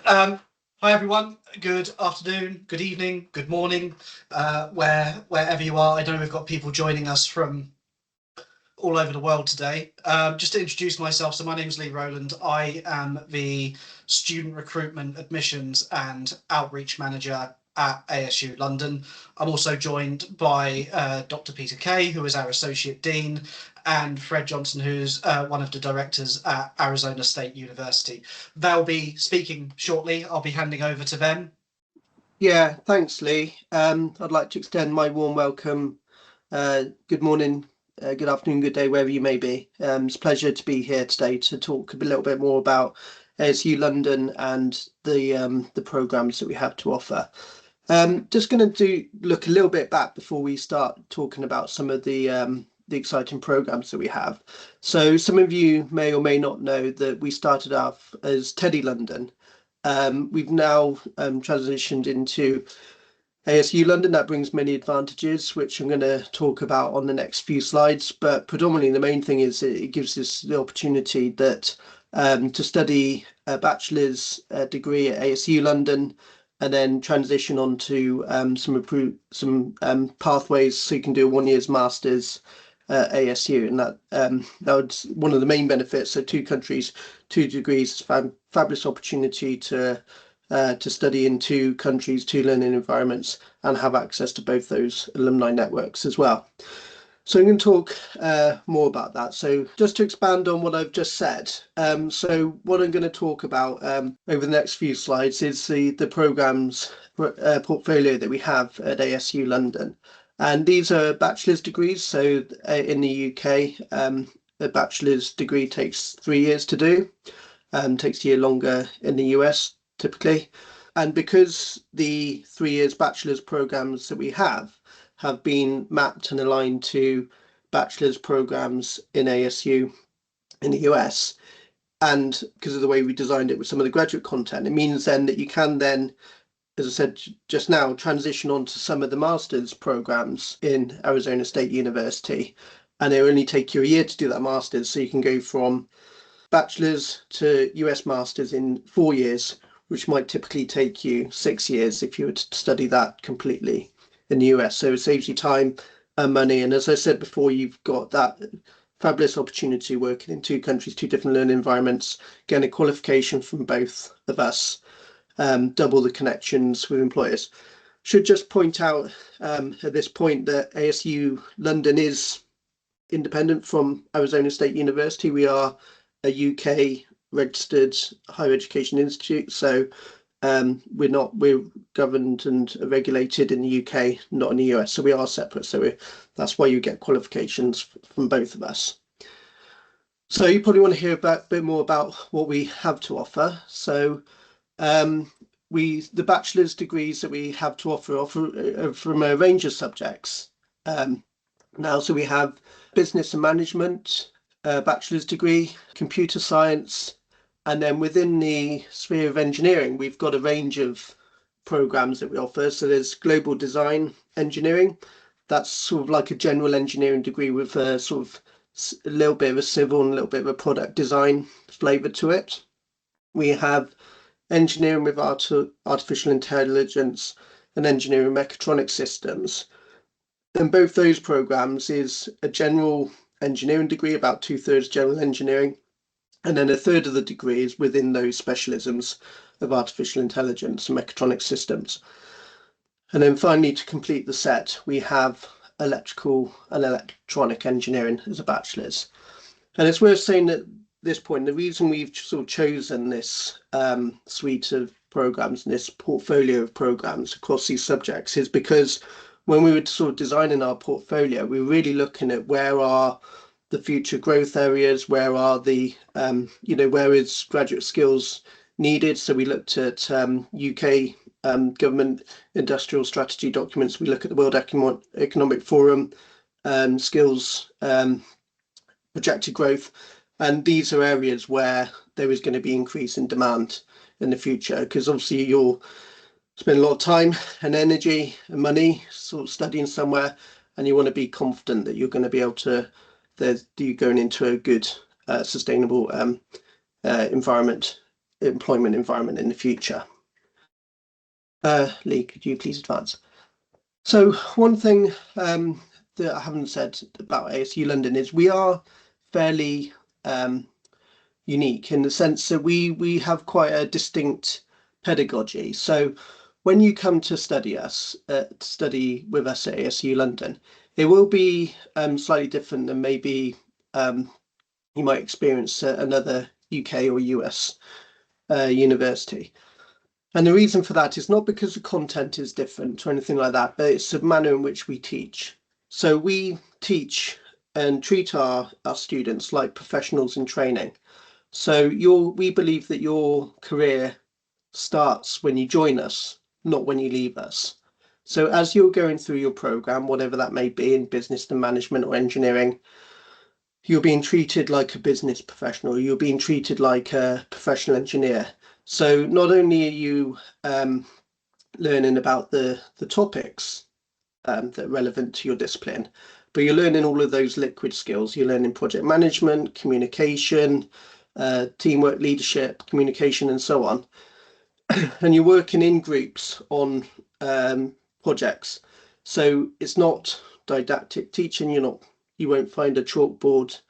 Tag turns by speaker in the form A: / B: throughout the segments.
A: Hi everyone, good afternoon, good evening, good morning, wherever you are. I know we've got people joining us from all over the world today. Just to introduce myself, so my name is Lee Rowland. I am the Student Recruitment, Admissions and Outreach Manager at ASU London. I'm also joined by Dr. Peter Kay, who is our Associate Dean, and Fred Johnson, who's one of the directors at Arizona State University. They'll be speaking shortly. I'll be handing over to them.
B: Yeah, thanks, Lee. I'd like to extend my warm welcome. Good morning, good afternoon, good day, wherever you may be. It's a pleasure to be here today to talk a little bit more about ASU London and the programs that we have to offer. Just going to look a little bit back before we start talking about some of the exciting programs that we have. So some of you may or may not know that we started off as Teddy London. We've now transitioned into ASU London. That brings many advantages, which I'm going to talk about on the next few slides. But predominantly, the main thing is it gives us the opportunity that to study a bachelor's degree at ASU London, and then transition on to some pathways, so you can do a 1 year's master's ASU, and that was one of the main benefits. So 2 countries, 2 degrees, fabulous opportunity to study in 2 countries, 2 learning environments, and have access to both those alumni networks as well. So I'm going to talk more about that. So just to expand on what I've just said, so what I'm going to talk about over the next few slides is the programmes portfolio that we have at ASU London. And these are bachelor's degrees. So in the UK, a bachelor's degree takes 3 years to do, takes a year longer in the US typically. And because the 3 years bachelor's programs that we have been mapped and aligned to bachelor's programs in ASU in the US, and because of the way we designed it with some of the graduate content, it means then that you can then, as I said just now, transition on to some of the master's programs in Arizona State University, and it will only take you a year to do that master's. So you can go from bachelor's to US master's in 4 years, which might typically take you 6 years if you were to study that completely in the US. So it saves you time and money. And as I said before, you've got that fabulous opportunity working in 2 countries, 2 different learning environments, getting a qualification from both of us, double the connections with employers. Should just point out at this point that ASU London is independent from Arizona State University. We are a UK registered higher education institute, so we're governed and regulated in the UK, not in the US, so we are separate. So that's why you get qualifications from both of us. So you probably want to hear a bit more about what we have to offer. So the bachelor's degrees that we have to offer from a range of subjects. Now, so we have business and management, bachelor's degree, computer science, and then within the sphere of engineering, we've got a range of programs that we offer. So there's global design engineering. That's sort of like a general engineering degree with a sort of a little bit of a civil and a little bit of a product design flavor to it. We have engineering with artificial intelligence and engineering mechatronic systems. And both those programs is a general engineering degree, about 2/3 general engineering, and then 1/3 of the degree is within those specialisms of artificial intelligence and mechatronic systems. And then finally, to complete the set, we have electrical and electronic engineering as a bachelor's. And it's worth saying at this point, the reason we've sort of chosen this suite of programs and this portfolio of programs across these subjects is because when we were sort of designing our portfolio, we were really looking at where are the future growth areas, where are the, where is graduate skills needed. So we looked at UK government industrial strategy documents. We look at the World Economic Forum skills projected growth. And these are areas where there is going to be increase in demand in the future, because obviously you'll spend a lot of time and energy and money sort of studying somewhere, and you want to be confident that you're going to be able to, that you're going into a good, sustainable environment employment environment in the future. Lee, could you please advance? So one thing that I haven't said about ASU London is we are fairly unique in the sense that we have quite a distinct pedagogy. So when you come to study with us at ASU London, it will be slightly different than maybe you might experience at another UK or US university. And the reason for that is not because the content is different or anything like that, but it's the manner in which we teach. So we teach and treat our students like professionals in training. So we believe that your career starts when you join us, not when you leave us. So as you're going through your program, whatever that may be in business and management or engineering, you're being treated like a business professional, you're being treated like a professional engineer. So not only are you learning about the topics that are relevant to your discipline, but you're learning all of those liquid skills. You're learning project management, communication, teamwork, leadership, communication, and so on. And you're working in groups on projects. So it's not didactic teaching. You won't find a chalkboard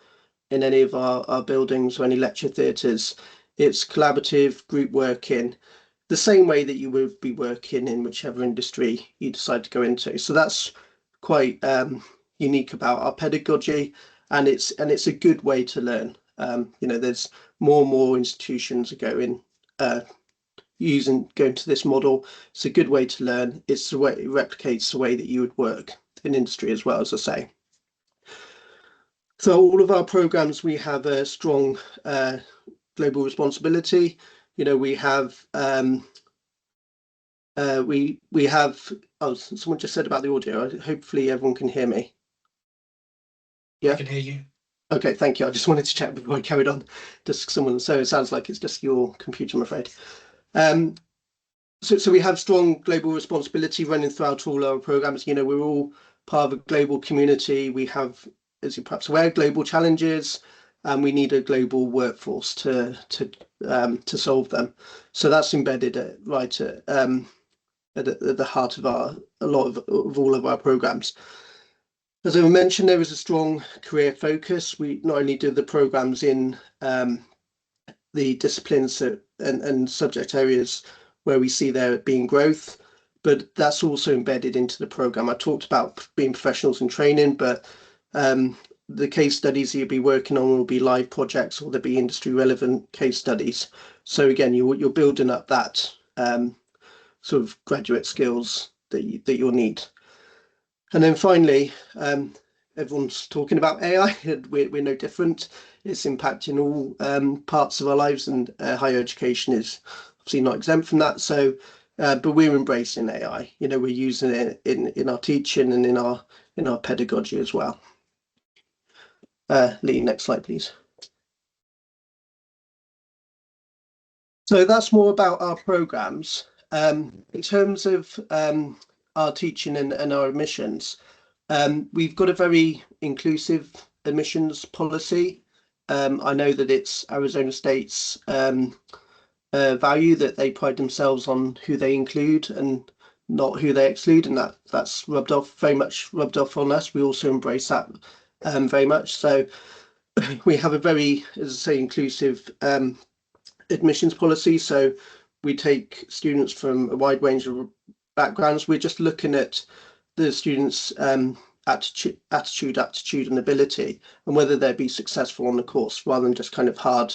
B: in any of our buildings or any lecture theatres. It's collaborative group working, the same way that you would be working in whichever industry you decide to go into. So that's quite unique about our pedagogy, and it's a good way to learn. There's more and more institutions are going to this model. It's a good way to learn. It's the way it replicates the way that you would work in industry as well, as I say. So all of our programs, we have a strong global responsibility. We have we have. Oh, someone just said about the audio. Hopefully everyone can hear me.
A: Yeah, I can hear you.
B: Okay, thank you. I just wanted to check before I carried on. So it sounds like it's just your computer, I'm afraid. So we have strong global responsibility running throughout all our programs. We're all part of a global community. We have, as you're perhaps aware, global challenges, and we need a global workforce to solve them. So that's embedded right at the heart of all of our programs. As I mentioned, there is a strong career focus. We not only do the programs in the disciplines and subject areas where we see there being growth, but that's also embedded into the program. I talked about being professionals in training, but the case studies you'll be working on will be live projects, or there'll be industry relevant case studies. So again, you're building up that sort of graduate skills that you'll need. And then finally, everyone's talking about AI, and we're no different. It's impacting all parts of our lives, and higher education is obviously not exempt from that. So, but we're embracing AI. We're using it in our teaching and in our pedagogy as well. Lee, next slide, please. So that's more about our programs. In terms of our teaching and our admissions, we've got a very inclusive admissions policy. I know that it's Arizona State's value that they pride themselves on who they include and not who they exclude, and that's very much rubbed off on us. We also embrace that very much. So we have a very, as I say, inclusive admissions policy. So we take students from a wide range of backgrounds. We're just looking at the students' attitude, and ability, and whether they'd be successful on the course, rather than just kind of hard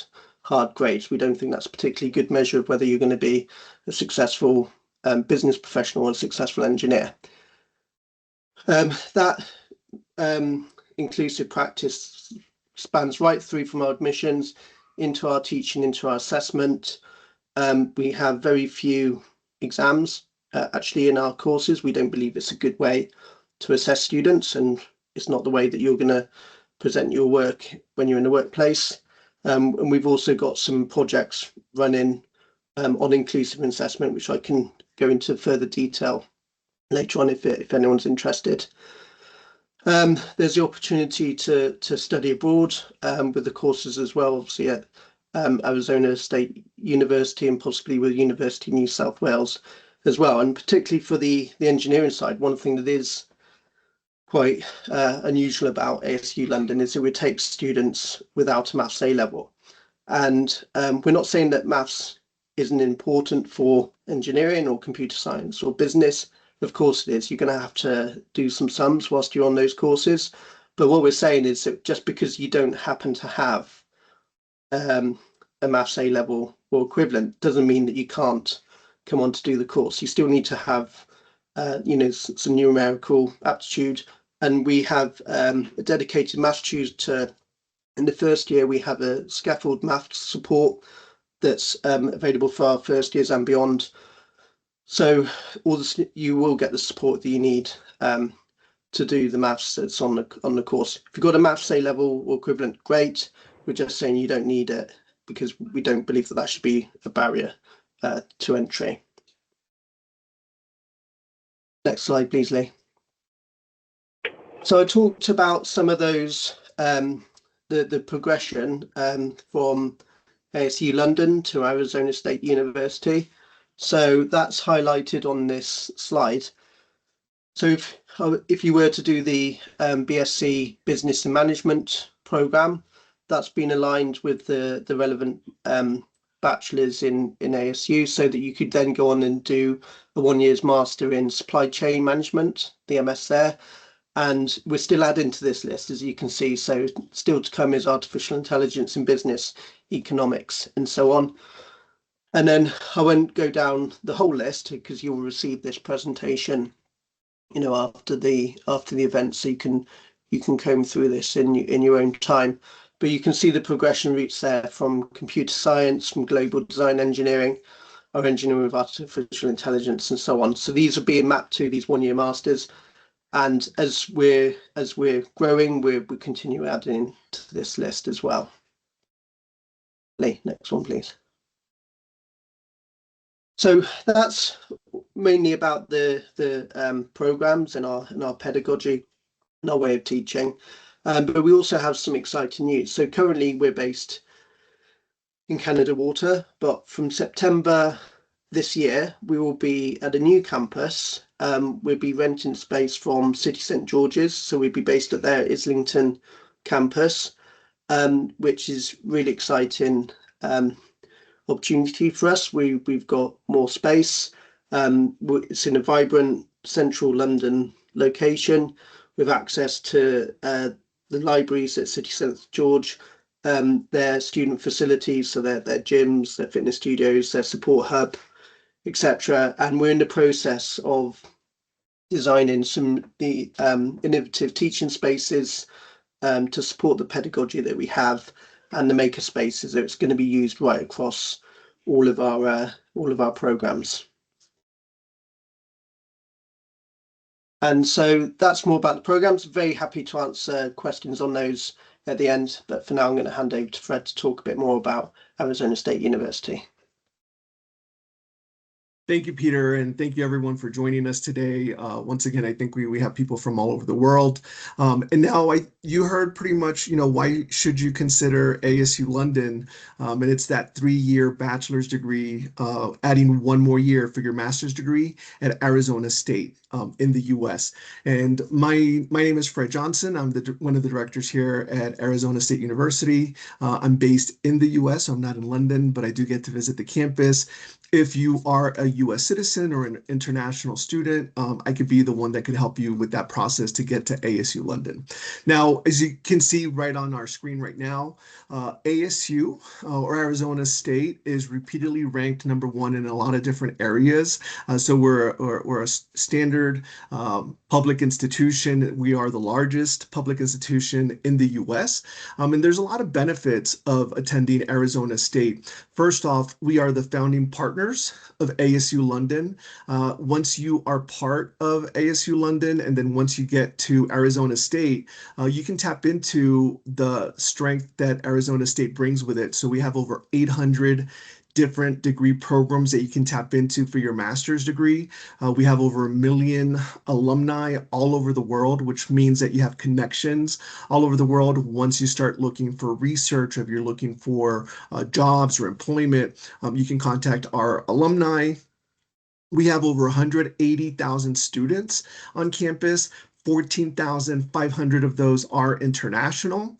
B: grades. We don't think that's a particularly good measure of whether you're going to be a successful business professional or a successful engineer. That inclusive practice spans right through from our admissions into our teaching, into our assessment. We have very few exams actually in our courses. We don't believe it's a good way to assess students, and it's not the way that you're going to present your work when you're in the workplace. And we've also got some projects running on inclusive assessment, which I can go into further detail later on if anyone's interested. There's the opportunity to study abroad with the courses as well, obviously at Arizona State University and possibly with University of New South Wales as well. And particularly for the engineering side, one thing that is quite unusual about ASU London is it would take students without a maths A level. And we're not saying that maths isn't important for engineering or computer science or business. Of course it is. You're going to have to do some sums whilst you're on those courses. But what we're saying is that just because you don't happen to have a maths A level or equivalent doesn't mean that you can't come on to do the course. You still need to have, some numerical aptitude. And we have a dedicated maths tutor. In the first year, we have a scaffold maths support that's available for our first years and beyond. So you will get the support that you need to do the maths that's on the course. If you've got a maths A level or equivalent, great. We're just saying you don't need it because we don't believe that should be a barrier to entry. Next slide, please, Lee. So I talked about some of those, the progression from ASU London to Arizona State University. So that's highlighted on this slide. So if you were to do the BSc Business and Management program, that's been aligned with the relevant bachelors in ASU so that you could then go on and do a 1 year's master in supply chain management, the MS there. And we're still adding to this list, as you can see. So still to come is artificial intelligence in business, economics, and so on. And then I won't go down the whole list because you'll receive this presentation, after the event, so you can comb through this in your own time. But you can see the progression routes there from computer science, from global design engineering, or engineering with artificial intelligence, and so on. So these are being mapped to these 1 year masters. And as we're growing, we continue adding to this list as well. Lee, next one, please. So that's mainly about the programs and our pedagogy and our way of teaching. But we also have some exciting news. So currently we're based in Canada Water, but from September this year, we will be at a new campus. We'll be renting space from City St George's. So we'll be based at their Islington campus, which is really exciting opportunity for us. We've got more space. It's in a vibrant central London location with access to the libraries at City St George, their student facilities, so their gyms, their fitness studios, their support hub, etc. And we're in the process of designing the innovative teaching spaces to support the pedagogy that we have, and the maker spaces. So it's going to be used right across all of our programs. And so that's more about the programs. Very happy to answer questions on those at the end, but for now I'm going to hand over to Fred to talk a bit more about Arizona State University.
C: Thank you, Peter, and thank you everyone for joining us today. Once again, I think we have people from all over the world. And now you heard pretty much, why should you consider ASU London? And it's that 3-year bachelor's degree, adding 1 more year for your master's degree at Arizona State in the US. And my name is Fred Johnson. I'm one of the directors here at Arizona State University. I'm based in the US. I'm not in London, but I do get to visit the campus. If you are a US citizen or an international student, I could be the one that could help you with that process to get to ASU London. Now, as you can see right on our screen right now, ASU or Arizona State is repeatedly ranked #1 in a lot of different areas. So we're a standard public institution. We are the largest public institution in the US. And there's a lot of benefits of attending Arizona State. First off, we are the founding partners of ASU London. Once you are part of ASU London, and then once you get to Arizona State, you can tap into the strength that Arizona State brings with it. So we have over 800 different degree programs that you can tap into for your master's degree. We have over 1 million alumni all over the world, which means that you have connections all over the world. Once you start looking for research, if you're looking for jobs or employment, you can contact our alumni. We have over 180,000 students on campus. 14,500 of those are international.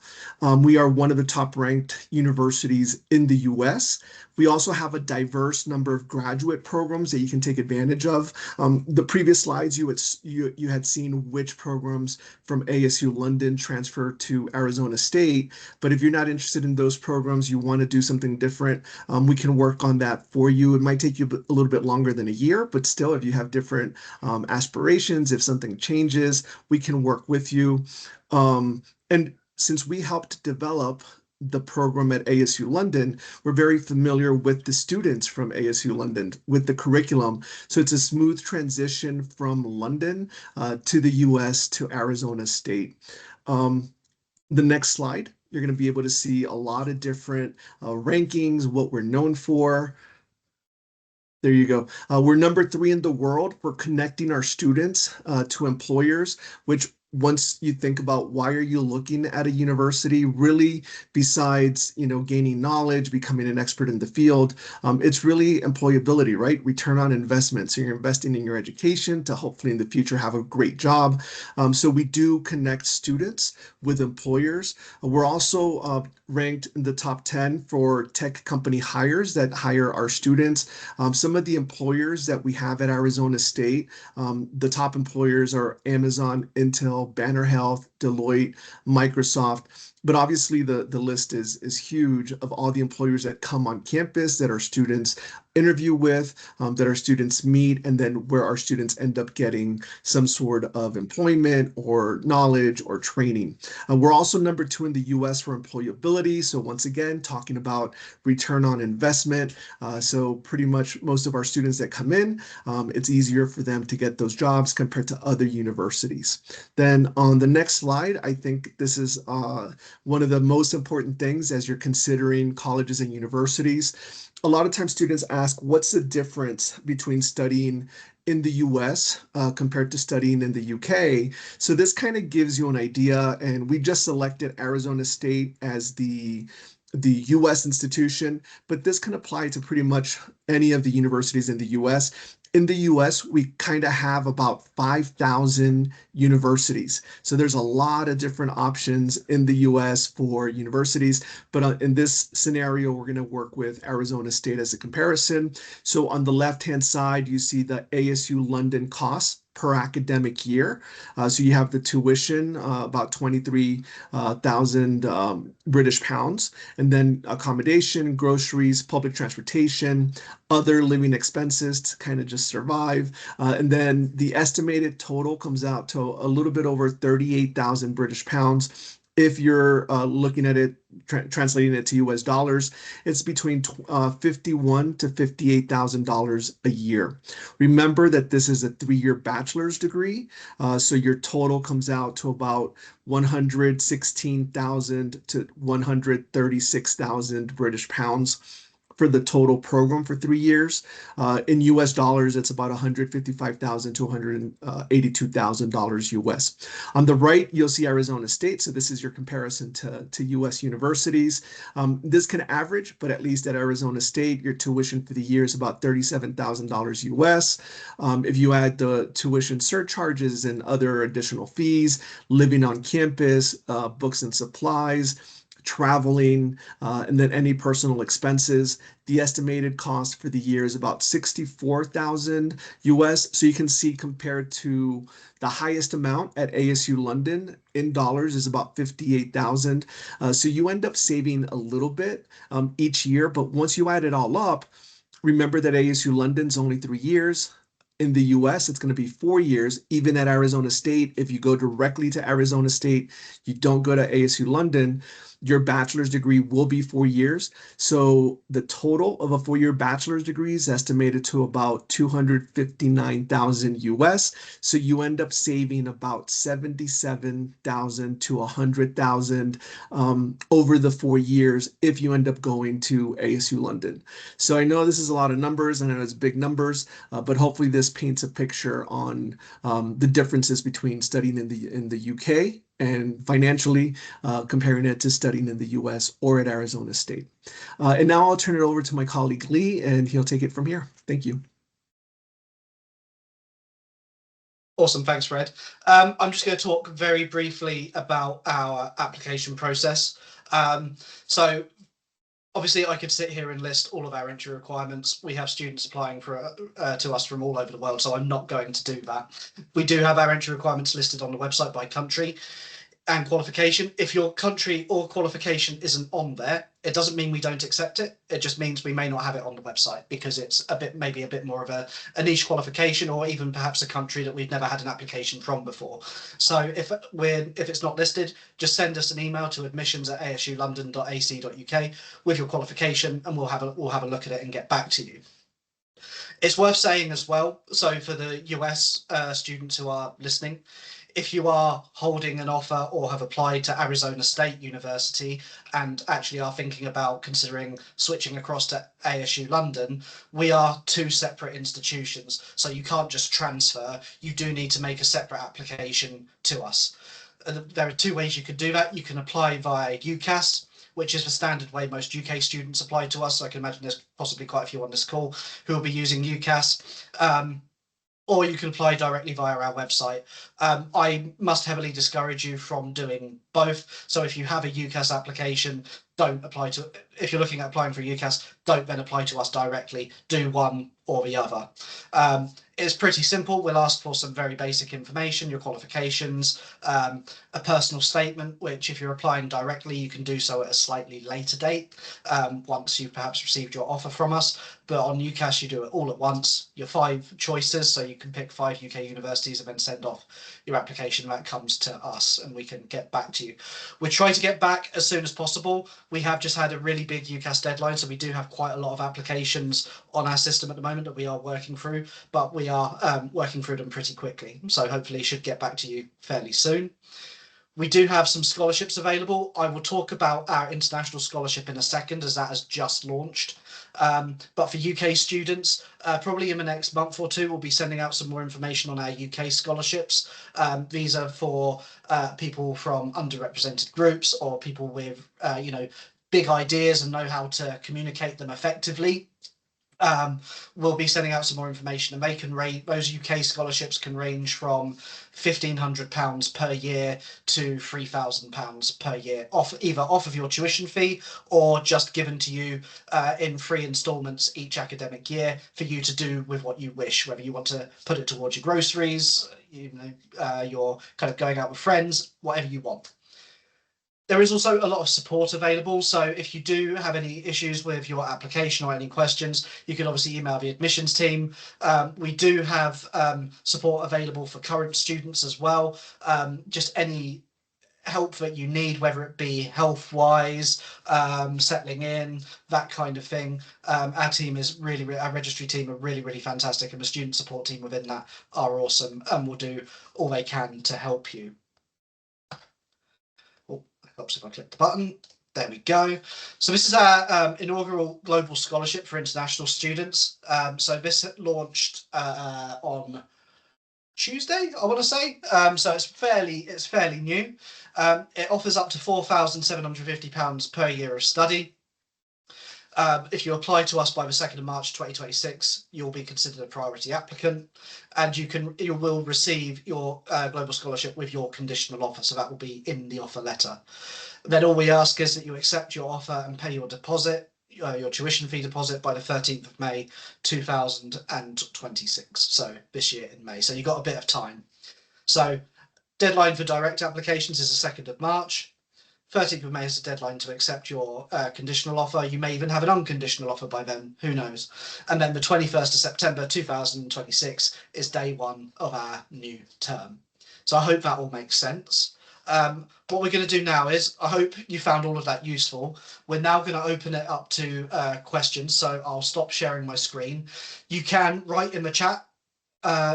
C: We are one of the top ranked universities in the US. We also have a diverse number of graduate programs that you can take advantage of. The previous slides, you had seen which programs from ASU London transfer to Arizona State. But if you're not interested in those programs, you want to do something different, we can work on that for you. It might take you a little bit longer than a year, but still, if you have different aspirations, if something changes, we can work with you. And since we helped develop the program at ASU London, we're very familiar with the students from ASU London, with the curriculum. So it's a smooth transition from London to the US to Arizona State. The next slide, you're going to be able to see a lot of different rankings, what we're known for. There you go. We're number 3 in the world for connecting our students to employers, which once you think about why are you looking at a university, really besides, gaining knowledge, becoming an expert in the field, it's really employability, right? Return on investment. So you're investing in your education to hopefully in the future have a great job. So we do connect students with employers. We're also ranked in the top 10 for tech company hires that hire our students. Some of the employers that we have at Arizona State, the top employers are Amazon, Intel, Banner Health, Deloitte, Microsoft. But obviously the list is huge of all the employers that come on campus that our students interview with, that our students meet, and then where our students end up getting some sort of employment or knowledge or training. We're also number 2 in the US for employability. So once again, talking about return on investment. So pretty much most of our students that come in, it's easier for them to get those jobs compared to other universities. Then on the next slide, I think this is one of the most important things as you're considering colleges and universities. A lot of times students ask, what's the difference between studying in the US compared to studying in the UK? So this kind of gives you an idea, and we just selected Arizona State as the US institution, but this can apply to pretty much any of the universities in the US. In the US, we kind of have about 5,000 universities. So there's a lot of different options in the US for universities. But in this scenario, we're going to work with Arizona State as a comparison. So on the left-hand side, you see the ASU London costs per academic year. So you have the tuition, about 23,000 British pounds, and then accommodation, groceries, public transportation, other living expenses to kind of just survive. And then the estimated total comes out to a little bit over 38,000 British pounds. If you're looking at it, translating it to US dollars, it's between $51,000 to $58,000 a year. Remember that this is a 3-year bachelor's degree, so your total comes out to about 116,000 to 136,000 British pounds for the total program for 3 years. In US dollars, it's about $155,000 to $182,000 US. On the right, you'll see Arizona State. So this is your comparison to US universities. This can average, but at least at Arizona State, your tuition for the year is about $37,000 US. If you add the tuition surcharges and other additional fees, living on campus, books and supplies, traveling, and then any personal expenses, the estimated cost for the year is about 64,000 US. So you can see compared to the highest amount at ASU London in dollars is about 58,000. So you end up saving a little bit each year, but once you add it all up, remember that ASU London's only 3 years. In the US, it's going to be 4 years. Even at Arizona State, if you go directly to Arizona State, you don't go to ASU London, your bachelor's degree will be 4 years. So the total of a 4-year bachelor's degree is estimated to about 259,000 US. So you end up saving about 77,000 to 100,000 over the 4 years if you end up going to ASU London. So I know this is a lot of numbers, and I know it's big numbers, but hopefully this paints a picture on the differences between studying in the UK and financially comparing it to studying in the US or at Arizona State. And now I'll turn it over to my colleague Lee, and he'll take it from here. Thank you.
A: Awesome, thanks, Fred. I'm just going to talk very briefly about our application process. So obviously, I could sit here and list all of our entry requirements. We have students applying to us from all over the world, so I'm not going to do that. We do have our entry requirements listed on the website by country and qualification. If your country or qualification isn't on there, it doesn't mean we don't accept it. It just means we may not have it on the website because it's maybe a bit more of a niche qualification, or even perhaps a country that we've never had an application from before. So if it's not listed, just send us an email to admissions@asulondon.ac.uk with your qualification, and we'll have a look at it and get back to you. It's worth saying as well, so for the US students who are listening, if you are holding an offer or have applied to Arizona State University and actually are thinking about considering switching across to ASU London, we are two separate institutions. So you can't just transfer. You do need to make a separate application to us. There are two ways you could do that. You can apply via UCAS, which is the standard way most UK students apply to us. So I can imagine there's possibly quite a few on this call who will be using UCAS. Or you can apply directly via our website. I must heavily discourage you from doing both. So if you have a UCAS application, don't apply to, if you're looking at applying for UCAS, don't then apply to us directly. Do one or the other. It's pretty simple. We'll ask for some very basic information, your qualifications, a personal statement, which if you're applying directly, you can do so at a slightly later date, once you've perhaps received your offer from us. But on UCAS, you do it all at once. Your 5 choices, so you can pick 5 UK universities and then send off your application. That comes to us and we can get back to you. We're trying to get back as soon as possible. We have just had a really big UCAS deadline, so we do have quite a lot of applications on our system at the moment that we are working through, but we are working through them pretty quickly. So hopefully should get back to you fairly soon. We do have some scholarships available. I will talk about our international scholarship in a second, as that has just launched. But for UK students, probably in the next month or two, we'll be sending out some more information on our UK scholarships. These are for people from underrepresented groups or people with, big ideas and know how to communicate them effectively. We'll be sending out some more information, and they can those UK scholarships can range from £1,500 per year to £3,000 per year, either off of your tuition fee or just given to you in 3 instalments each academic year for you to do with what you wish, whether you want to put it towards your groceries, you're kind of going out with friends, whatever you want. There is also a lot of support available. So if you do have any issues with your application or any questions, you can obviously email the admissions team. We do have support available for current students as well. Just any help that you need, whether it be health-wise, settling in, that kind of thing. Our team is our registry team are really, really fantastic, and the student support team within that are awesome and will do all they can to help you. Helps if I click the button. There we go. So this is our inaugural global scholarship for international students. So this launched on Tuesday, I want to say. So it's fairly new. It offers up to £4,750 per year of study. If you apply to us by the 2nd of March 2026, you'll be considered a priority applicant, and you will receive your global scholarship with your conditional offer. So that will be in the offer letter. Then all we ask is that you accept your offer and pay your deposit, your tuition fee deposit, by the 13th of May 2026. So this year in May. So you've got a bit of time. So deadline for direct applications is the 2nd of March. 13th of May is the deadline to accept your conditional offer. You may even have an unconditional offer by then, who knows. And then the 21st of September 2026 is day 1 of our new term. So I hope that all makes sense. What we're going to do now is, I hope you found all of that useful. We're now going to open it up to questions. So I'll stop sharing my screen. You can write in the chat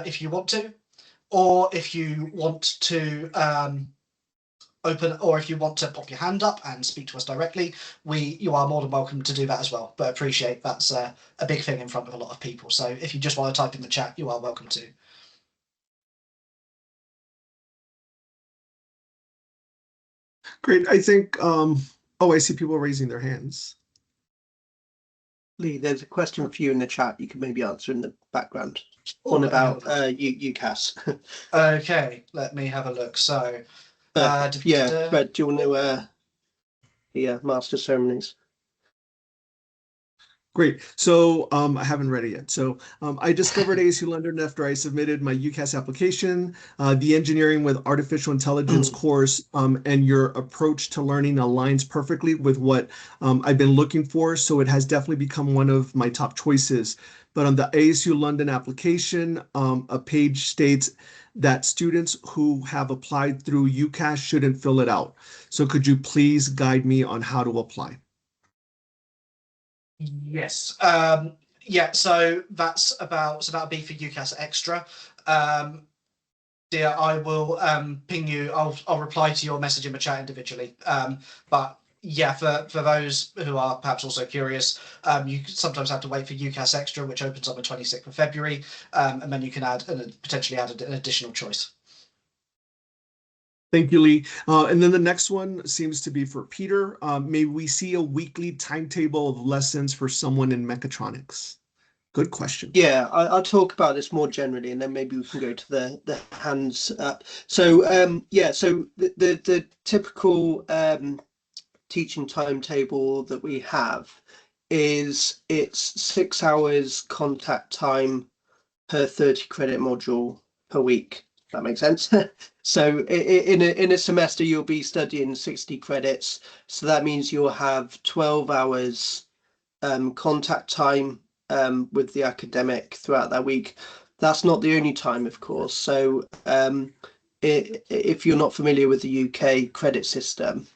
A: if you want to, or if you want to or if you want to pop your hand up and speak to us directly, you are more than welcome to do that as well. But appreciate that's a big thing in front of a lot of people. So if you just want to type in the chat, you are welcome to.
C: Great. I think, I see people raising their hands.
B: Lee, there's a question for you in the chat you can maybe answer in the background. One about UCAS.
A: Okay, let me have a look. So,
B: Fred, do you want to the master ceremonies?
C: Great. So I haven't read it yet. So I discovered ASU London after I submitted my UCAS application. The Engineering with Artificial Intelligence course and your approach to learning aligns perfectly with what I've been looking for. So it has definitely become one of my top choices. But on the ASU London application, a page states that students who have applied through UCAS shouldn't fill it out. So could you please guide me on how to apply?
A: Yes. Yeah, so that's about, so that'll be for UCAS Extra. Dear, I will ping you. I'll reply to your message in the chat individually. But yeah, for those who are perhaps also curious, you sometimes have to wait for UCAS Extra, which opens on the 26th of February, and then you can add and potentially add an additional choice.
C: Thank you, Lee. And then the next one seems to be for Peter. May we see a weekly timetable of lessons for someone in mechatronics? Good question.
B: Yeah, I'll talk about this more generally, and then maybe we can go to the hands up. So yeah, so the typical teaching timetable that we have is it's 6 hours contact time per 30 credit module per week. That makes sense. So in a semester you'll be studying 60 credits, so that means you'll have 12 hours contact time with the academic throughout that week. That's not the only time, of course. So if you're not familiar with the UK credit system,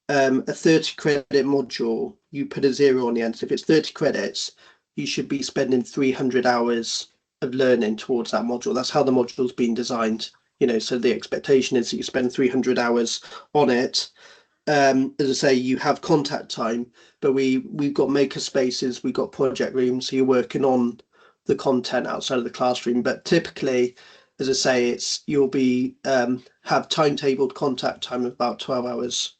B: a 30 credit module, you put a 0 on the end. So if it's 30 credits, you should be spending 300 hours of learning towards that module. That's how the module's been designed, so the expectation is that you spend 300 hours on it. As I say, you have contact time, but we've got maker spaces, we've got project rooms, so you're working on the content outside of the classroom. But typically, as I say, you'll be have timetabled contact time of about 12 hours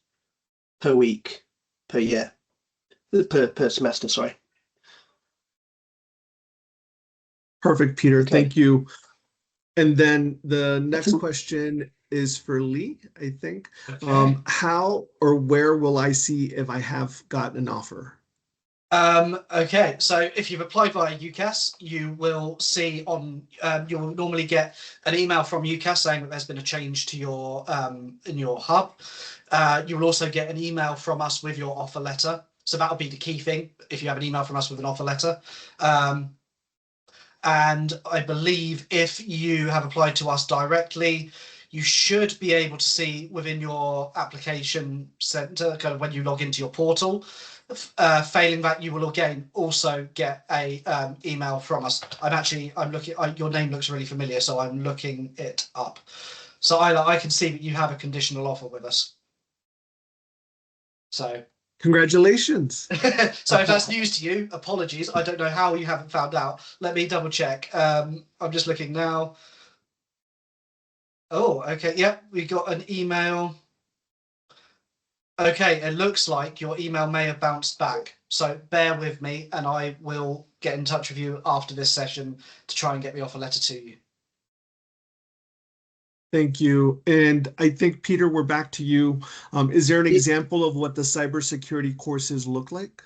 B: per week, per year, per semester, sorry.
C: Perfect, Peter.
B: Okay.
C: Thank you. And then the next question is for Lee, I think.
A: Okay.
C: How or where will I see if I have got an offer?
A: Okay, so if you've applied via UCAS, you will see you'll normally get an email from UCAS saying that there's been a change to your in your hub. You will also get an email from us with your offer letter. So that'll be the key thing, if you have an email from us with an offer letter. And I believe if you have applied to us directly, you should be able to see within your application center, kind of when you log into your portal. Failing that, you will again also get a email from us. I'm looking. Your name looks really familiar, so I'm looking it up. So I can see that you have a conditional offer with us. So
C: congratulations.
A: So if that's news to you, apologies. I don't know how you haven't found out. Let me double check. I'm just looking now. Oh, okay. Yep, we got an email. Okay, it looks like your email may have bounced back. So bear with me and I will get in touch with you after this session to try and get the offer letter to you.
C: Thank you. And I think, Peter, we're back to you. Is there an example of what the cybersecurity courses look like?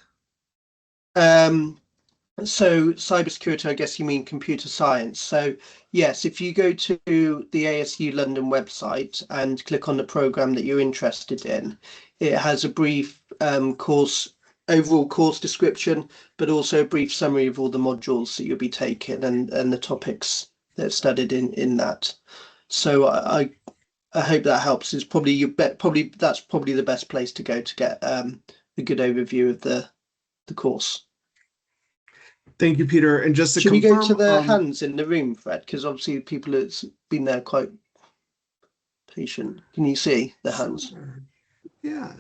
B: So cybersecurity, I guess you mean computer science. So yes, if you go to the ASU London website and click on the program that you're interested in, it has a brief overall course description, but also a brief summary of all the modules that you'll be taking and the topics that are studied in that. So I hope that helps. It's probably that's probably the best place to go to get a good overview of the course.
C: Thank you, Peter. And just to
B: Should we go to
C: confirm,
B: the hands in the room, Fred? Because obviously people that's been there quite patient. Can you see the hands?
C: sure. Yeah.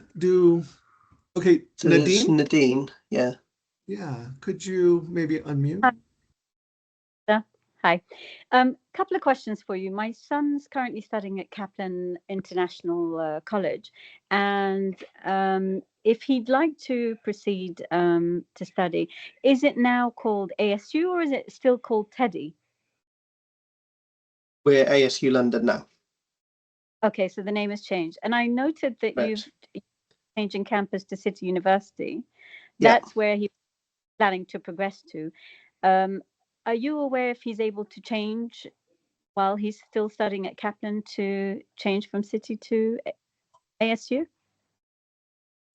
C: Okay,
B: So there's
C: Nadine?
B: Nadine, yeah.
C: Yeah. Could you maybe unmute?
D: Hi. Couple of questions for you. My son's currently studying at Kaplan International College, and if he'd like to proceed to study, is it now called ASU or is it still called Teddy?
B: We're ASU London now.
D: Okay, so the name has changed. And I noted that
B: Right.
D: you've changing campus to City University.
B: Yeah.
D: That's where he's planning to progress to. Are you aware if he's able to change while he's still studying at Kaplan to change from City to ASU?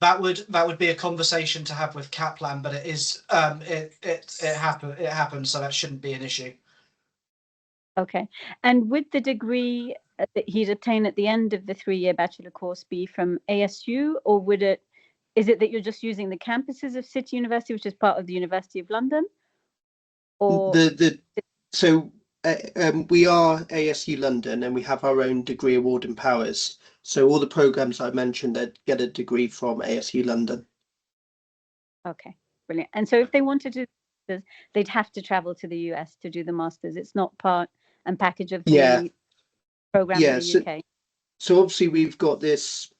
A: That would be a conversation to have with Kaplan, but it is it happened, so that shouldn't be an issue.
D: Okay. And would the degree that he'd obtain at the end of the 3-year bachelor course be from ASU, or is it that you're just using the campuses of City University, which is part of the University of London? Or
B: So we are ASU London and we have our own degree awarding powers. So all the programs I mentioned, they'd get a degree from ASU London.
D: Okay, brilliant. And so if they wanted to, they'd have to travel to the US to do the masters. It's not part and package of the program in the UK.
B: So obviously we've got this,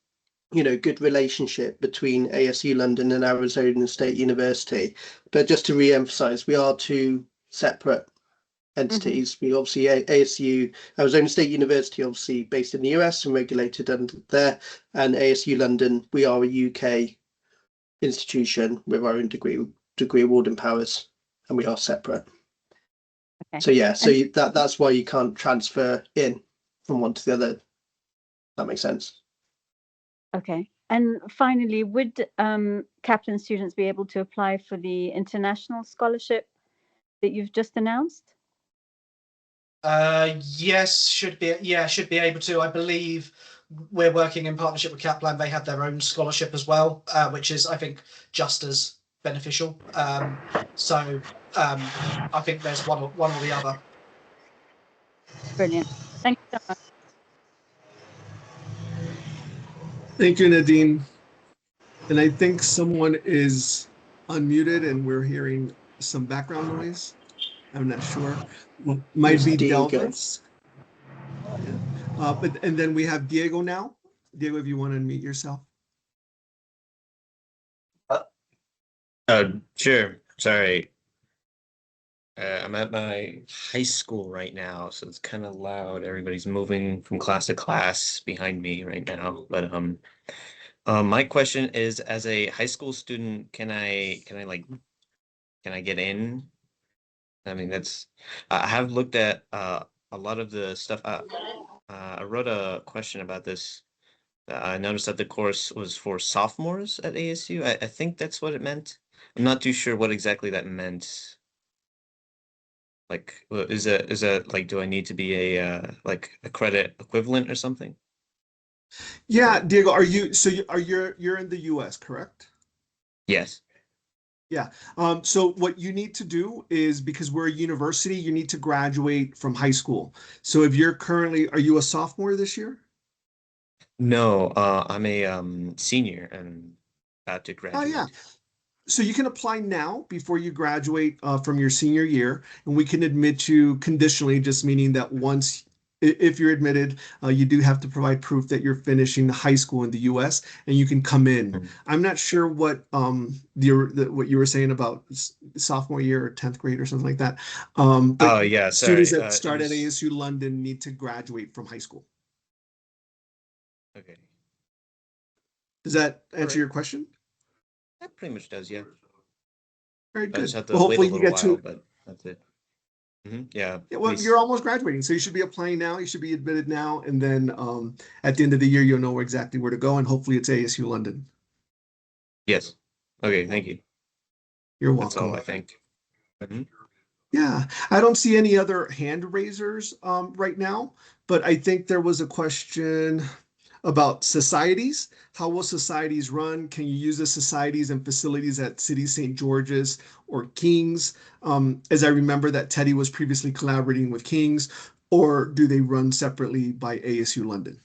B: good relationship between ASU London and Arizona State University. But just to re-emphasize, we are two separate entities. We obviously ASU, Arizona State University, obviously based in the US and regulated under there, and ASU London, we are a UK institution with our own degree awarding powers, and we are separate. Okay. So yeah, so that's why you can't transfer in from one to the other. That makes sense.
D: Okay. And finally, would Kaplan students be able to apply for the international scholarship that you've just announced?
A: Yes, should be able to. I believe we're working in partnership with Kaplan. They have their own scholarship as well, which is, I think, just as beneficial. So I think there's one or the other.
D: Brilliant. Thank you so much.
C: Thank you, Nadine. And I think someone is unmuted and we're hearing some background noise. I'm not sure. Might be Delvis. Yeah. And then we have Diego now. Diego, if you want to unmute yourself.
E: Sure. Sorry. I'm at my high school right now, so it's kind of loud. Everybody's moving from class to class behind me right now. But my question is, as a high school student, can I get in? I mean, I have looked at a lot of the stuff. I wrote a question about this. I noticed that the course was for sophomores at ASU. I think that's what it meant. I'm not too sure what exactly that meant. Like, is that like, do I need to be a credit equivalent or something?
C: Yeah, Diego, you're in the US, correct?
E: Yes.
C: Yeah. So what you need to do is, because we're a university, you need to graduate from high school. So if are you a sophomore this year?
E: No, I'm a senior and about to graduate.
C: Oh yeah. So you can apply now before you graduate from your senior year, and we can admit you conditionally, just meaning that if you're admitted, you do have to provide proof that you're finishing high school in the U.S. and you can come in. Mm-hmm. I'm not sure what what you were saying about sophomore year or 10th grade or something like that. But
E: yeah,
C: students that start at ASU London need to graduate from high school.
E: Okay.
C: Does that answer your question?
E: That pretty much does, yeah.
C: Very good.
E: I just have to wait a little while, but that's it. Mm-hmm. Yeah.
C: Well, you're almost graduating, so you should be applying now. You should be admitted now, and then at the end of the year, you'll know exactly where to go, and hopefully, it's ASU London.
E: Yes. Okay. Thank you.
C: You're welcome.
E: That's all, I think. Mm-hmm.
C: Yeah, I don't see any other hand raisers right now, but I think there was a question about societies. How will societies run? Can you use the societies and facilities at City St. George's or King's? As I remember that Teddy was previously collaborating with King's, or do they run separately by ASU London?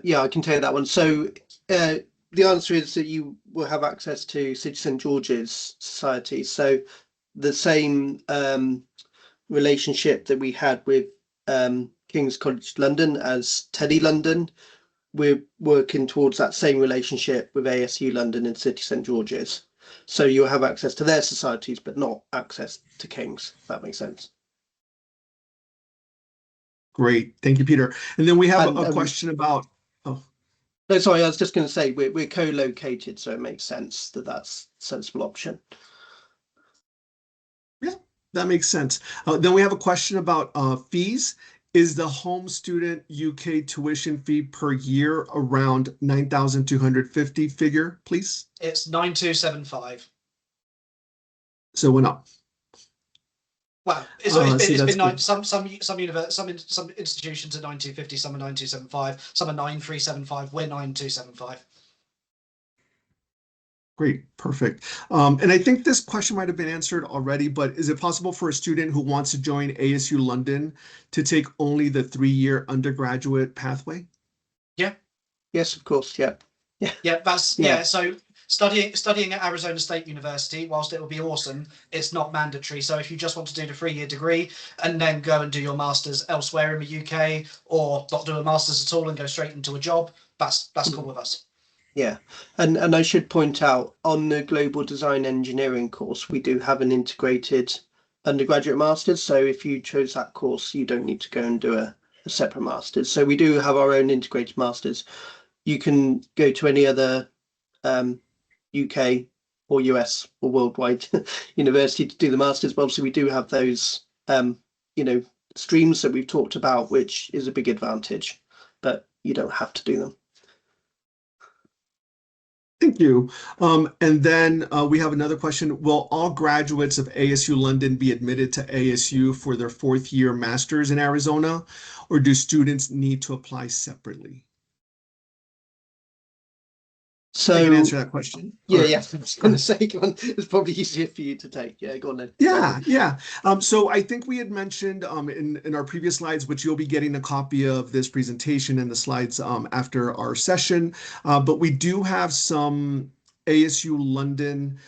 B: Yeah, I can take that one. So the answer is that you will have access to City St. George's Society. So the same relationship that we had with King's College London as Teddy London, we're working towards that same relationship with ASU London and City St. George's. So you'll have access to their societies, but not access to King's, if that makes sense.
C: Great. Thank you, Peter. And then we have a question about, oh.
B: No, sorry, I was just going to say we're co-located, so it makes sense that that's a sensible option.
C: Yeah, that makes sense. Then we have a question about fees. Is the home student UK tuition fee per year around 9,250 figure, please?
A: It's 9275.
C: So it went up.
A: Well, it's been some institutions are 9250, some are 9275, some are 9375. We're 9275.
C: Great, perfect. And I think this question might have been answered already, but is it possible for a student who wants to join ASU London to take only the 3-year undergraduate pathway?
A: Yeah.
B: Yes, of course. Yeah. Yeah.
A: Yeah. That's yeah. So studying at Arizona State University, whilst it will be awesome, it's not mandatory. So if you just want to do the 3-year degree and then go and do your masters elsewhere in the UK, or not do a masters at all and go straight into a job, that's cool with us.
B: Yeah, and I should point out on the Global Design Engineering course, we do have an integrated undergraduate masters. So if you chose that course, you don't need to go and do a separate masters. So we do have our own integrated masters. You can go to any other UK or US or worldwide university to do the masters, but obviously we do have those streams that we've talked about, which is a big advantage, but you don't have to do them.
C: Thank you. And then we have another question. Will all graduates of ASU London be admitted to ASU for their 4th-year masters in Arizona, or do students need to apply separately?
B: So
C: I can answer that question.
B: Yeah, I was going to say, it's probably easier for you to take. Yeah, go on then.
C: Yeah. So I think we had mentioned in our previous slides, which you'll be getting a copy of this presentation and the slides after our session, but we do have some ASU London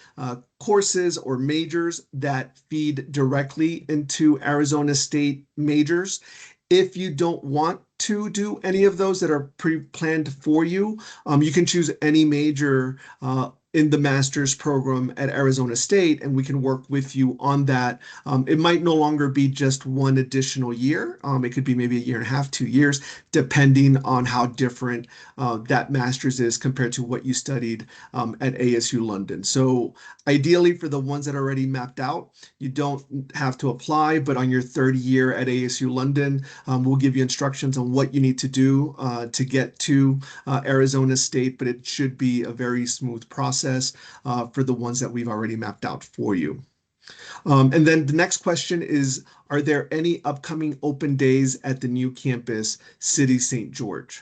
C: courses or majors that feed directly into Arizona State majors. If you don't want to do any of those that are pre-planned for you, you can choose any major in the master's program at Arizona State, and we can work with you on that. It might no longer be just one additional year. It could be maybe 1.5 years, 2 years, depending on how different that master's is compared to what you studied at ASU London. So ideally, for the ones that are already mapped out, you don't have to apply, but on your 3rd year at ASU London, we'll give you instructions on what you need to do to get to Arizona State, but it should be a very smooth process for the ones that we've already mapped out for you. And then the next question is, are there any upcoming open days at the new campus, City St. George?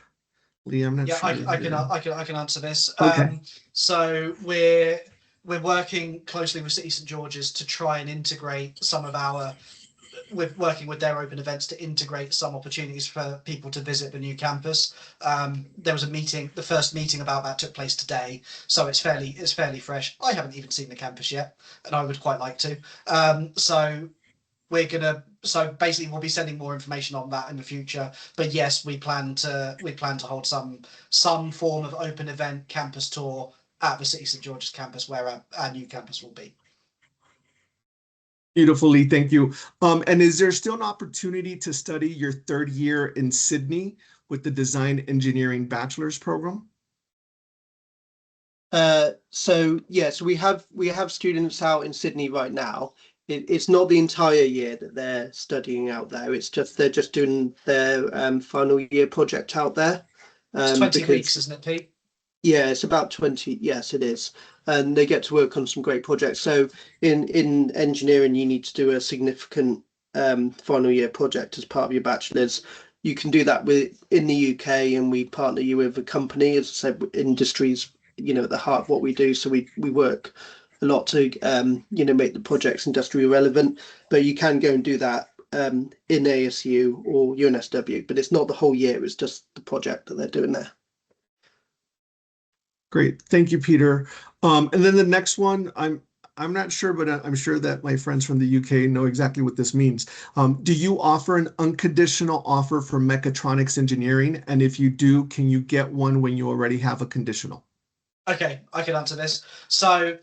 C: Lee, I'm not sure.
A: I can answer this.
C: Okay.
A: So we're working closely with City St. George's to try and integrate some of our, with working with their open events to integrate some opportunities for people to visit the new campus. There was a meeting, the first meeting about that took place today, so it's fairly fresh. I haven't even seen the campus yet, and I would quite like to. So basically we'll be sending more information on that in the future. But yes, we plan to hold some form of open event campus tour at the City St. George's campus, where our new campus will be.
C: Beautifully, thank you. And is there still an opportunity to study your 3rd year in Sydney with the Design Engineering Bachelor's program?
B: So we have students out in Sydney right now. It's not the entire year that they're studying out there. It's just they're just doing their final year project out there.
A: It's 20 weeks, isn't it, Pete?
B: Yeah, it's about 20. Yes, it is. And they get to work on some great projects. So in engineering, you need to do a significant final year project as part of your bachelor's. You can do that in the UK, and we partner you with a company, as I said, industries, at the heart of what we do. So we work a lot to, make the projects industry relevant, but you can go and do that in ASU or UNSW, but it's not the whole year, it's just the project that they're doing there.
C: Great, thank you, Peter. And then the next one, I'm not sure, but I'm sure that my friends from the UK know exactly what this means. Do you offer an unconditional offer for mechatronics engineering? And if you do, can you get one when you already have a conditional?
A: Okay, I can answer this. So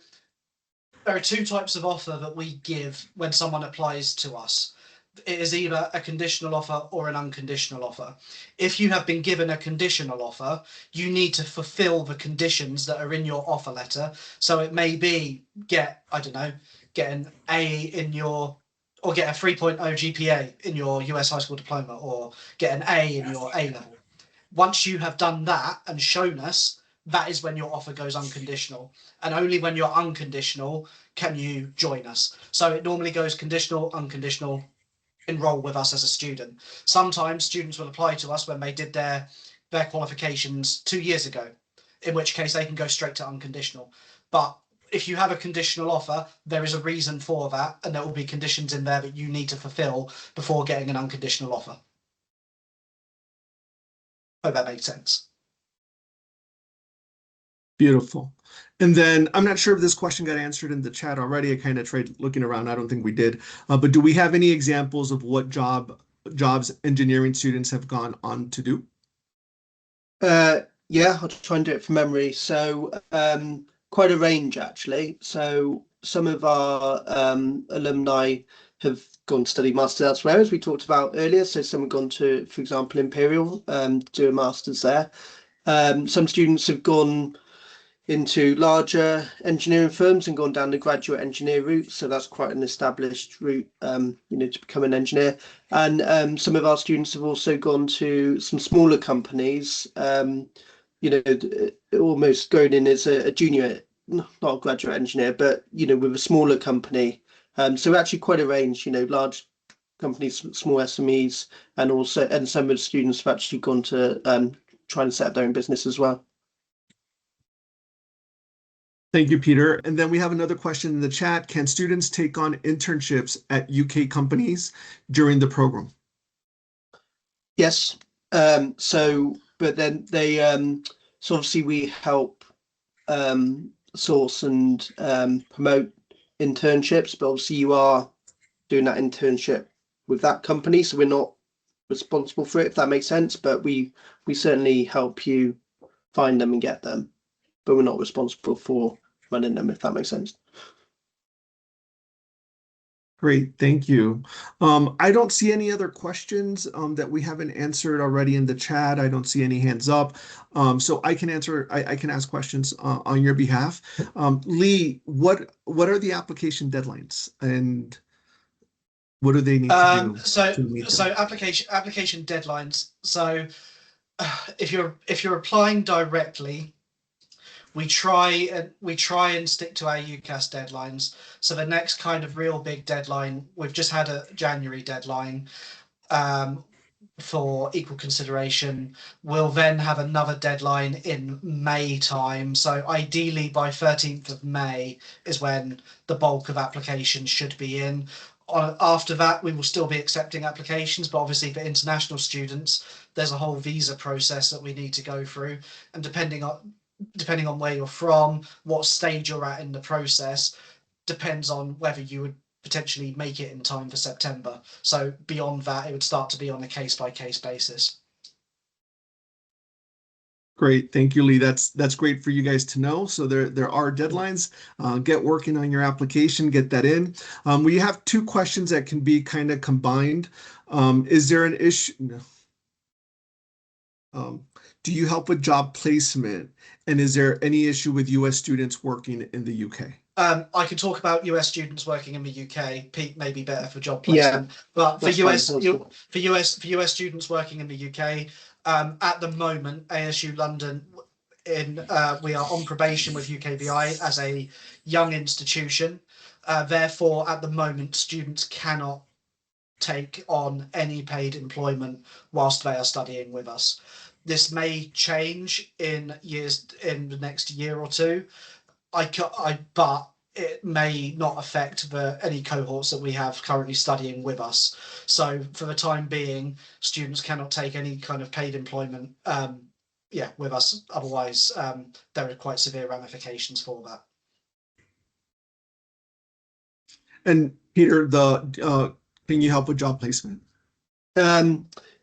A: there are two types of offer that we give when someone applies to us. It is either a conditional offer or an unconditional offer. If you have been given a conditional offer, you need to fulfill the conditions that are in your offer letter. So it may be get an A in your, or get a 3.0 GPA in your US high school diploma, or get an A in your A level. Once you have done that and shown us, that is when your offer goes unconditional. And only when you're unconditional can you join us. So it normally goes conditional, unconditional, enroll with us as a student. Sometimes students will apply to us when they did their qualifications 2 years ago, in which case they can go straight to unconditional. But if you have a conditional offer, there is a reason for that, and there will be conditions in there that you need to fulfill before getting an unconditional offer. Hope that makes sense.
C: Beautiful. And then I'm not sure if this question got answered in the chat already. I kind of tried looking around. I don't think we did. But do we have any examples of what jobs engineering students have gone on to do?
B: Yeah, I'll try and do it from memory. So quite a range, actually. So some of our alumni have gone to study masters elsewhere, as we talked about earlier. So some have gone to, for example, Imperial, do a master's there. Some students have gone into larger engineering firms and gone down the graduate engineer route. So that's quite an established route, to become an engineer. And some of our students have also gone to some smaller companies, almost going in as a junior, not a graduate engineer, but, with a smaller company. So actually quite a range, large companies, small SMEs, and some of the students have actually gone to try and set up their own business as well.
C: Thank you, Peter. And then we have another question in the chat. Can students take on internships at UK companies during the program?
B: Yes. But then they, so obviously we help source and promote internships, but obviously you are doing that internship with that company, so we're not responsible for it, if that makes sense. But we certainly help you find them and get them, but we're not responsible for running them, if that makes sense.
C: Great, thank you. I don't see any other questions that we haven't answered already in the chat. I don't see any hands up. So I can answer, I can ask questions on your behalf. Lee, what are the application deadlines, and what do they need to do to meet them?
A: So application deadlines. So if you're applying directly, we try and stick to our UCAS deadlines. So the next kind of real big deadline, we've just had a January deadline for equal consideration. We'll then have another deadline in May time. So ideally by 13th of May is when the bulk of applications should be in. After that, we will still be accepting applications, but obviously for international students, there's a whole visa process that we need to go through, and depending on where you're from, what stage you're at in the process, depends on whether you would potentially make it in time for September. So beyond that, it would start to be on a case-by-case basis.
C: Great, thank you, Lee. That's great for you guys to know. So there are deadlines. Get working on your application, get that in. We have two questions that can be kind of combined. Is there an issue? Do you help with job placement? And is there any issue with US students working in the UK?
A: I can talk about US students working in the UK. Pete may be better for job placement, but for US students working in the UK, at the moment, ASU London, we are on probation with UKVI as a young institution. Therefore, at the moment, students cannot take on any paid employment whilst they are studying with us. This may change in the next year or two. But it may not affect any cohorts that we have currently studying with us. So for the time being, students cannot take any kind of paid employment with us. Otherwise, there are quite severe ramifications for that.
C: And Peter, can you help with job placement?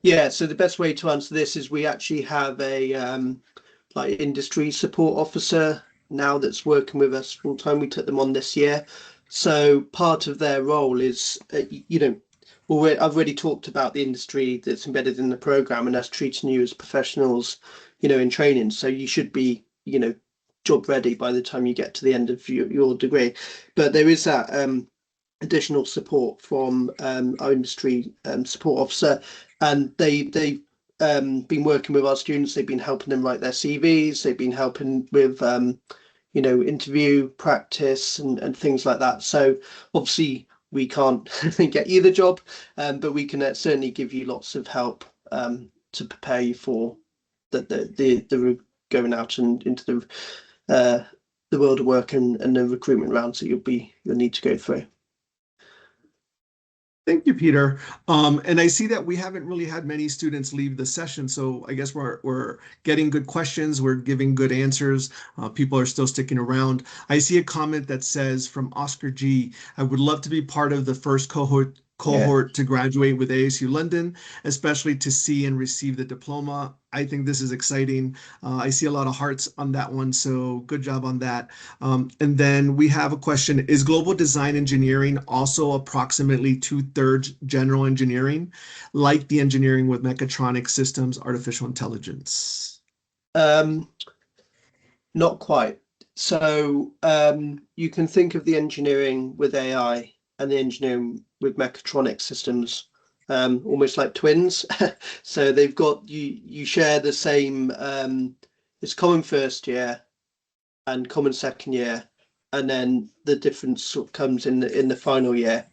B: Yeah, so the best way to answer this is we actually have a like industry support officer now that's working with us full time. We took them on this year. So part of their role is, I've already talked about the industry that's embedded in the program and us treating you as professionals, in training. So you should be, job ready by the time you get to the end of your degree. But there is that additional support from our industry support officer, and they've been working with our students. They've been helping them write their CVs. They've been helping with interview practice and things like that. So obviously we can't get you the job, but we can certainly give you lots of help to prepare you for the going out and into the world of work and the recruitment rounds that you'll need to go through.
C: Thank you, Peter. And I see that we haven't really had many students leave the session, so I guess we're getting good questions, we're giving good answers. People are still sticking around. I see a comment that says from Oscar G, I would love to be part of the first cohort to graduate with ASU London, especially to see and receive the diploma. I think this is exciting. I see a lot of hearts on that one, so good job on that. And then we have a question, is global design engineering also approximately 2/3 general engineering, like the engineering with mechatronics systems, artificial intelligence?
B: Not quite. So you can think of the engineering with AI and the engineering with mechatronic systems almost like twins. So they've got you share the same it's common first year and common second year, and then the difference sort of comes in the final year.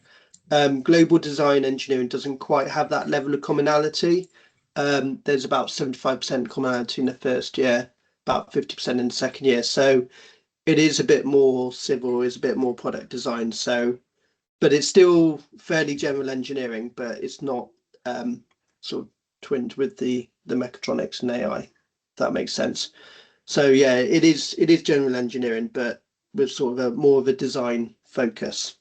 B: Global design engineering doesn't quite have that level of commonality. There's about 75% commonality in the first year, about 50% in the second year. So it is a bit more civil, is a bit more product design. So, but it's still fairly general engineering, but it's not sort of twinned with the mechatronics and AI, if that makes sense. So yeah, it is general engineering, but with sort of more of a design focus.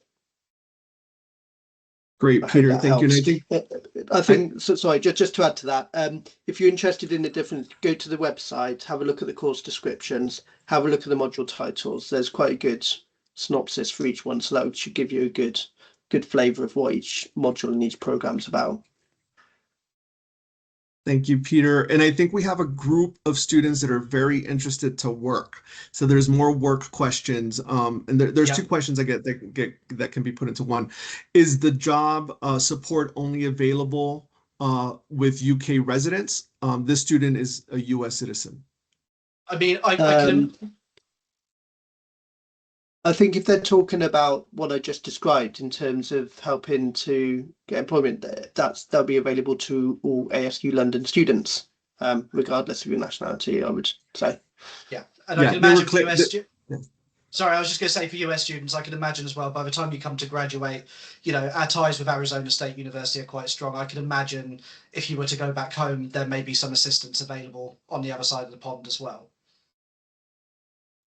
C: Great, Peter, thank you. And
B: I think so, sorry, just to add to that, if you're interested in the difference, go to the website, have a look at the course descriptions, have a look at the module titles. There's quite a good synopsis for each one, so that should give you a good flavour of what each module and each program's about.
C: Thank you, Peter. And I think we have a group of students that are very interested to work. So there's more work questions. And there's two questions I get that can be put into one. Is the job support only available with UK residents? This student is a US citizen.
A: I mean,
B: I think if they're talking about what I just described in terms of helping to get employment, that'll be available to all ASU London students, regardless of your nationality, I would say.
A: Yeah, and I can imagine for US Sorry, I was just going to say for US students, I can imagine as well, by the time you come to graduate, our ties with Arizona State University are quite strong. I can imagine if you were to go back home, there may be some assistance available on the other side of the pond as well.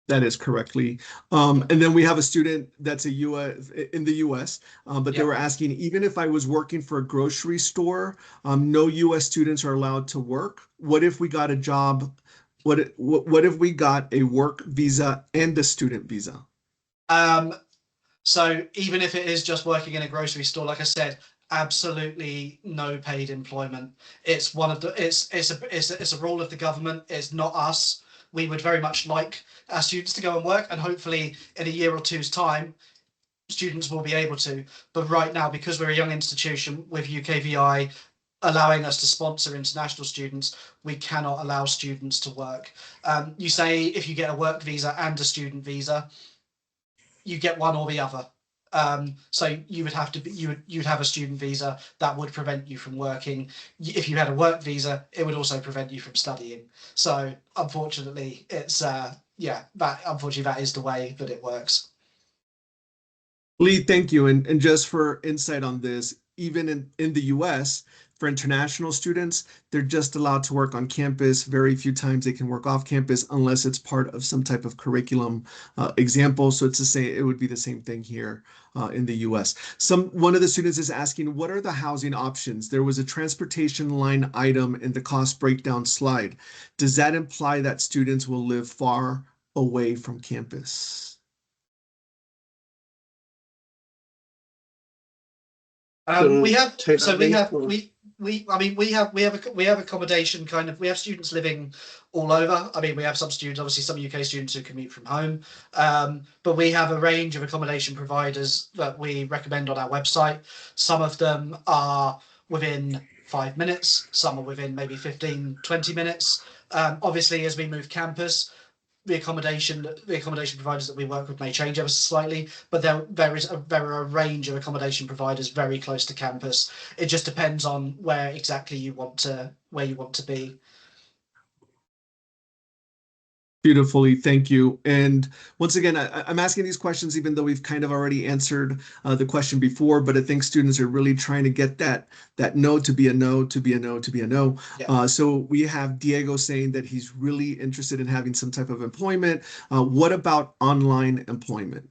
C: That is correctly. And then we have a student that's in the US, but they were asking, even if I was working for a grocery store, no US students are allowed to work. What if we got a job? What if we got a work visa and a student visa?
A: So even if it is just working in a grocery store, like I said, absolutely no paid employment. It's one of the it's a rule of the government. It's not us. We would very much like our students to go and work, and hopefully in a year or two's time, students will be able to. But right now, because we're a young institution with UKVI allowing us to sponsor international students, we cannot allow students to work. You say if you get a work visa and a student visa, you get one or the other. So you would have to be, you'd have a student visa that would prevent you from working. If you had a work visa, it would also prevent you from studying. So unfortunately, it's yeah, unfortunately that is the way that it works.
C: Lee, thank you. And just for insight on this, even in the US, for international students, they're just allowed to work on campus. Very few times they can work off campus unless it's part of some type of curriculum example. So it's the same, it would be the same thing here in the US. One of the students is asking, what are the housing options? There was a transportation line item in the cost breakdown slide. Does that imply that students will live far away from campus?
A: We have
B: Take
A: so
B: that,
A: we
B: Lee,
A: have
B: or-
A: I mean we have accommodation kind of, we have students living all over. I mean, we have some students, obviously some UK students who commute from home, but we have a range of accommodation providers that we recommend on our website. Some of them are within 5 minutes, some are within maybe 15-20 minutes. Obviously as we move campus, the accommodation providers that we work with may change ever so slightly, but there are a range of accommodation providers very close to campus. It just depends on where exactly you want to be.
C: Beautifully, thank you. And once again, I'm asking these questions even though we've kind of already answered the question before, but I think students are really trying to get that no to be a no, to be a no, to be a no.
A: Yeah.
C: So we have Diego saying that he's really interested in having some type of employment. What about online employment?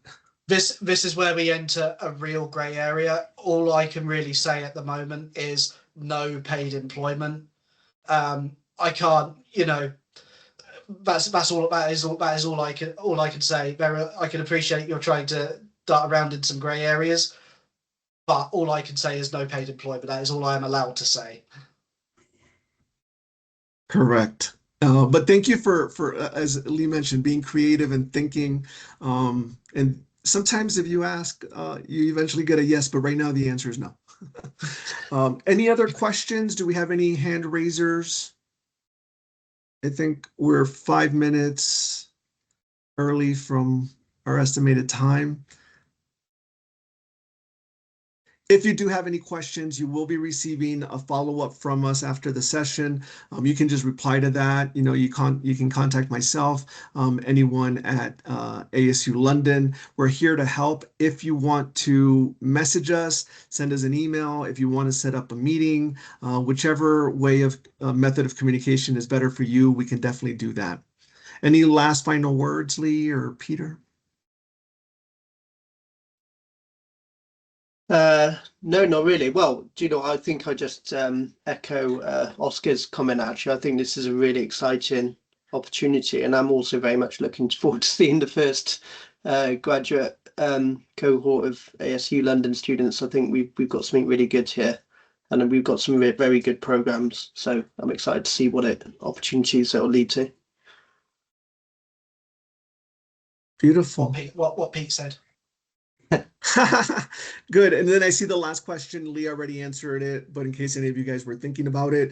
A: This is where we enter a real grey area. All I can really say at the moment is no paid employment. I can't, that's all. That is all I can say. I can appreciate you're trying to dart around in some grey areas, but all I can say is no paid employment. That is all I am allowed to say.
C: Correct. But thank you for as Lee mentioned, being creative and thinking. And sometimes if you ask, you eventually get a yes, but right now the answer is no. Any other questions? Do we have any hand raisers? I think we're 5 minutes early from our estimated time. If you do have any questions, you will be receiving a follow-up from us after the session. You can just reply to that. You can contact myself, anyone at ASU London. We're here to help. If you want to message us, send us an email. If you want to set up a meeting, whichever way of method of communication is better for you, we can definitely do that. Any last final words, Lee or Peter?
B: No, not really. Well, I think I just echo Oscar's comment. Actually, I think this is a really exciting opportunity, and I'm also very much looking forward to seeing the first graduate cohort of ASU London students. I think we've got something really good here, and we've got some very good programs. So I'm excited to see what opportunities it will lead to.
C: Beautiful.
A: What Pete said.
C: Good. And then I see the last question. Lee already answered it, but in case any of you guys were thinking about it,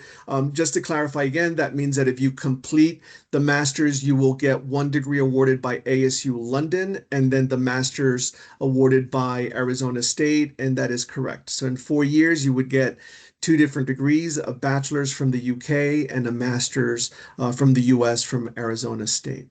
C: just to clarify again, that means that if you complete the master's, you will get 1 degree awarded by ASU London and then the master's awarded by Arizona State. And that is correct. So in 4 years, you would get 2 different degrees, a bachelor's from the UK and a master's from the US from Arizona State.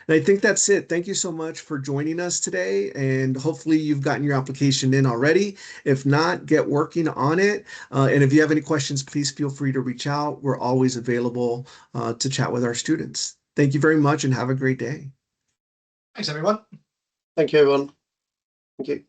C: And I think that's it. Thank you so much for joining us today. And hopefully you've gotten your application in already. If not, get working on it. And if you have any questions, please feel free to reach out. We're always available to chat with our students. Thank you very much and have a great day.
A: Thanks, everyone.
B: Thank you, everyone. Thank you.